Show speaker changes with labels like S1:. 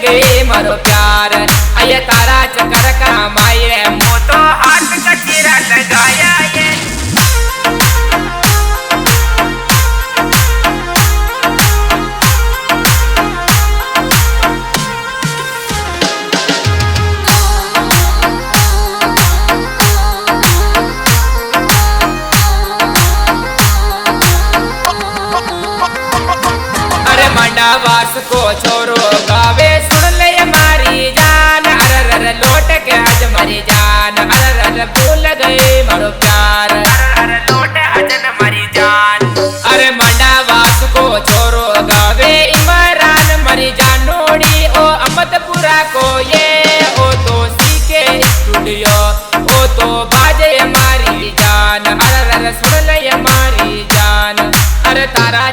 S1: गई मारो प्यार आये तारा चक्कर का माये मोतो हाथ कचरा लगाया ये वास को छोरो गावे सुन ले मारी जान अरर लौट के आज मरी जान अरर भूल गए मारो प्यार अरर लौट आज मरी जान अरे मंडा वास को छोरो गावे इमरान मरी जान नोड़ी ओ अहमदपुरा को ये ओ तो सीखे स्टूडियो ओ तो बाजे मारी जान अरर सुन ले मारी जान अरे तारा